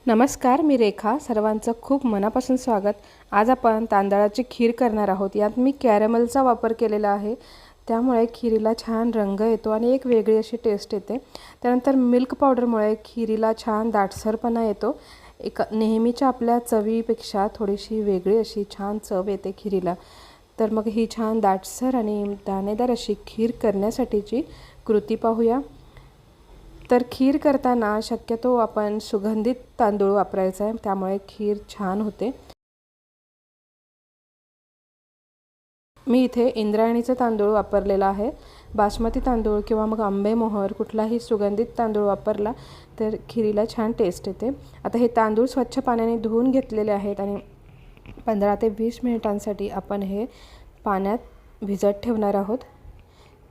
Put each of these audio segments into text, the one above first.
नमस्कार, मी रेखा. सर्वांचं खूप मनापासून स्वागत. आज आपण तांदळाची खीर करणार आहोत. यात मी कॅरमलचा वापर केलेला आहे, त्यामुळे खीरीला छान रंग येतो आणि एक वेगळी अशी टेस्ट येते. त्यानंतर मिल्क पावडरमुळे खीरीला छान दाटसरपणा येतो. नेहमीच्या आपल्या चवीपेक्षा थोडीशी वेगळी अशी छान चव येते खीरीला. तर मग ही छान दाटसर आणि दाणेदार अशी खीर करण्यासाठीची कृती पाहूया. तर खीर करताना शक्यतो आपण सुगंधित तांदूळ वापरायचा आहे, त्यामुळे खीर छान होते. मी इथे इंद्रायणीचा तांदूळ वापरलेला आहे. बासमती तांदूळ किंवा मग आंबेमोहर कुठलाही सुगंधित तांदूळ वापरला तर खीरीला छान टेस्ट येते. आता हे तांदूळ स्वच्छ पाण्याने धुवून घेतलेले आहेत आणि 15 ते 20 मिनिटांसाठी आपण हे पाण्यात भिजत ठेवणार आहोत.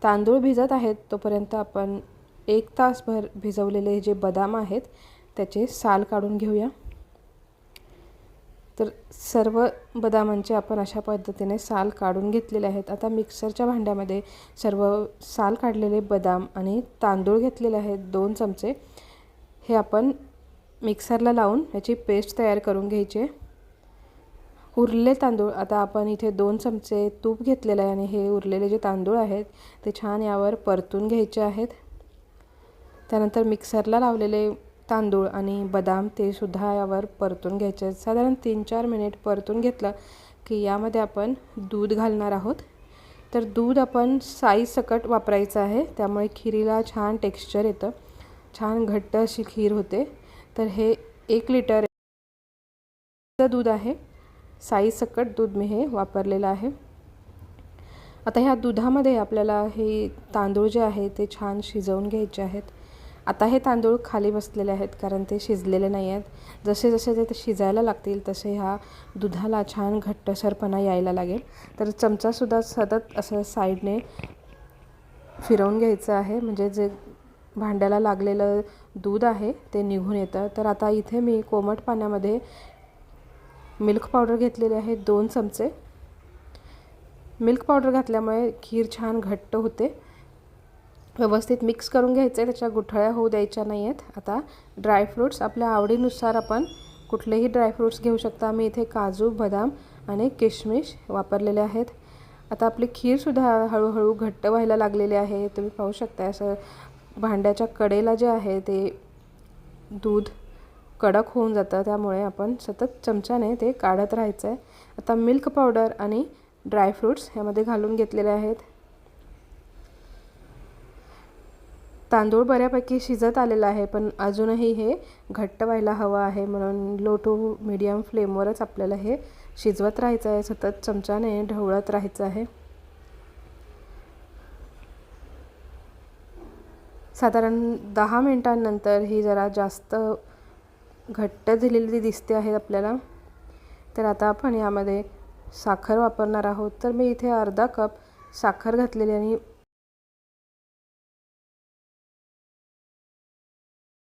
तांदूळ भिजत आहेत तोपर्यंत आपण 1 तासभर भिजवलेले जे बदाम आहेत त्याचे साल काढून घेऊया. तर सर्व बदामांचे आपण अशा पद्धतीने साल काढून घेतलेले आहेत. आता मिक्सरच्या भांड्यामध्ये सर्व साल काढलेले बदाम आणि तांदूळ घेतलेले आहेत 2 चमचे. हे आपण मिक्सरला लावून याची पेस्ट तयार करून घ्यायची. उरलेले तांदूळ आता आपण इथे 2 चमचे तूप घेतलेले आहे आणि हे उरलेले जे तांदूळ आहेत ते छान यावर परतून घ्यायचे आहेत. त्यानंतर मिक्सरला लावलेले तांदूळ आणि बदाम ते सुद्धा यावर परतून घ्यायचे. साधारण 3-4 मिनिट परतून घेतलं की यामध्ये आपण दूध घालणार आहोत. तर दूध आपण साईसकट वापरायचं आहे, त्यामुळे खीरीला छान टेक्स्चर येतं, छान घट्ट अशी खीर होते. तर हे 1 लिटर दूध आहे, साईसकट दूध मी हे वापरलेलं आहे. आता ह्या दुधामध्ये आपल्याला हे तांदूळ जे आहे ते छान शिजवून घ्यायचे आहेत. आता हे तांदूळ खाली बसलेले आहेत कारण ते शिजलेले नाही आहेत. जसे जसे ते शिजायला लागतील तसे ह्या दुधाला छान घट्टसरपणा यायला लागेल. तर चमचासुद्धा सतत असं साईडने फिरवून घ्यायचं आहे, म्हणजे जे भांड्याला लागलेलं दूध आहे ते निघून येतं. तर आता इथे मी कोमट पाण्यामध्ये मिल्क पावडर घेतलेली आहे 2 चमचे. मिल्क पावडर घातल्यामुळे खीर छान घट्ट होते. व्यवस्थित मिक्स करून घ्यायचं आहे, त्याच्या गुठळ्या होऊ द्यायच्या नाही आहेत. आता ड्रायफ्रूट्स आपल्या आवडीनुसार आपण कुठलेही ड्रायफ्रूट्स घेऊ शकता. मी इथे काजू, बदाम आणि किशमिश वापरलेले आहेत. आता आपली खीरसुद्धा हळूहळू घट्ट व्हायला लागलेली आहे. तुम्ही पाहू शकता असं भांड्याच्या कडेला जे आहे ते दूध कडक होऊन जातं, त्यामुळे आपण सतत चमच्याने ते काढत राहायचं आहे. आता मिल्क पावडर आणि ड्रायफ्रूट्स ह्यामध्ये घालून घेतलेले आहेत. तांदूळ बऱ्यापैकी शिजत आलेला आहे, पण अजूनही हे घट्ट व्हायला हवं आहे, म्हणून लो टू मीडियम फ्लेमवरच आपल्याला हे शिजवत राहायचं आहे. सतत चमच्याने ढवळत राहायचं आहे. साधारण 10 मिनिटांनंतर ही जरा जास्त घट्ट झालेली दिसते आहे आपल्याला. तर आता आपण यामध्ये साखर वापरणार आहोत. तर मी इथे अर्धा कप साखर घातलेली आणि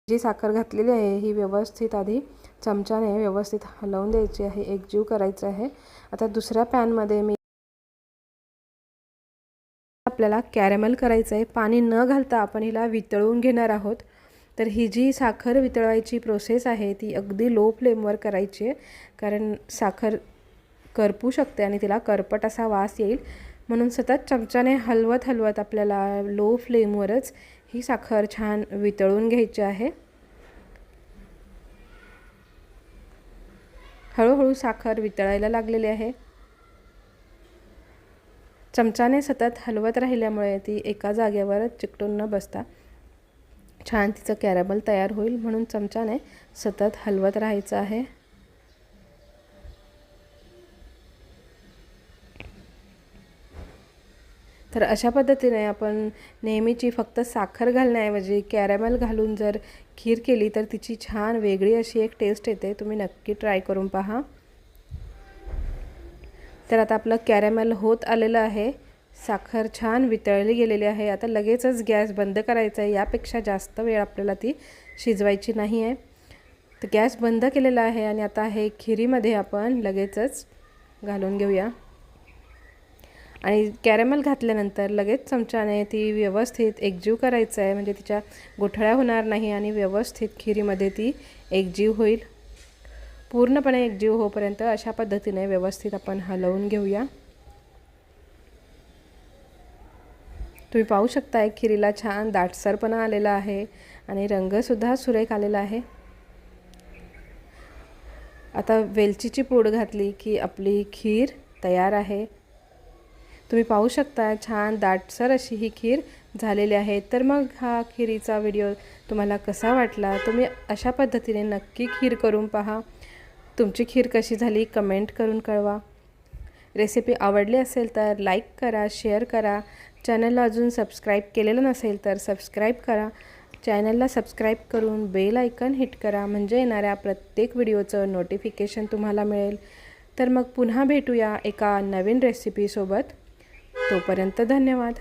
जी साखर घातलेली आहे ही व्यवस्थित आधी चमच्याने व्यवस्थित हलवून द्यायची आहे, एकजीव करायचं आहे. आता दुसऱ्या पॅनमध्ये मी आपल्याला कॅरमल करायचं आहे. पाणी न घालता आपण हिला वितळवून घेणार आहोत. तर ही जी साखर वितळवायची प्रोसेस आहे ती अगदी लो फ्लेमवर करायची आहे, कारण साखर करपू शकते आणि तिला करपट असा वास येईल. म्हणून सतत चमच्याने हलवत आपल्याला लो फ्लेमवरच ही साखर छान वितळून घ्यायची आहे. हळूहळू साखर वितळायला लागलेली आहे. चमच्याने सतत हलवत राहिल्यामुळे ती एका जागेवरच चिकटून न बसता छान तिचं कॅरमल तयार होईल, म्हणून चमच्याने सतत हलवत राहायचं आहे. तर अशा पद्धतीने आपण नेहमीची फक्त साखर घालण्याऐवजी कॅरमल घालून जर खीर केली तर तिची छान वेगळी अशी एक टेस्ट येते. तुम्ही नक्की ट्राय करून पहा. तर आता आपलं कॅरमल होत आलेलं आहे. साखर छान वितळली गेलेली आहे. आता लगेचच गॅस बंद करायचा आहे. यापेक्षा जास्त वेळ आपल्याला ती शिजवायची नाही आहे. तर गॅस बंद केलेला आहे आणि आता हे खिरीमध्ये आपण लगेचच घालून घेऊया. आणि कॅरमल घातल्यानंतर लगेच चमच्याने ती व्यवस्थित एकजीव करायचं आहे, म्हणजे तिच्या गुठळ्या होणार नाही आणि व्यवस्थित खिरीमध्ये ती एकजीव होईल. पूर्णपणे एकजीव होईपर्यंत अशा पद्धतीने व्यवस्थित आपण हलवून घेऊया. तुम्ही पाहू शकता खिरीला छान दाटसरपणा आलेला आहे आणि रंगसुद्धा सुरेख आलेला आहे. आता वेलचीची पूड घातली की आपली खीर तयार आहे. तुम्ही पाहू शकता छान दाटसर अशी ही खीर झालेली आहे. तर मग हा खिरीचा व्हिडिओ तुम्हाला कसा वाटला? तुम्ही अशा पद्धतीने नक्की खीर करून पहा. तुमची खीर कशी झाली कमेंट करून कळवा. रेसिपी आवडली असेल तर लाईक करा, शेअर करा. चॅनलला अजून सबस्क्राईब केलेलं नसेल तर सबस्क्राईब करा. चॅनलला सबस्क्राईब करून बेल आयकॉन हिट करा, म्हणजे येणाऱ्या प्रत्येक व्हिडिओचं नोटिफिकेशन तुम्हाला मिळेल. तर मग पुन्हा भेटूया एका नवीन रेसिपीसोबत. तोपर्यंत धन्यवाद.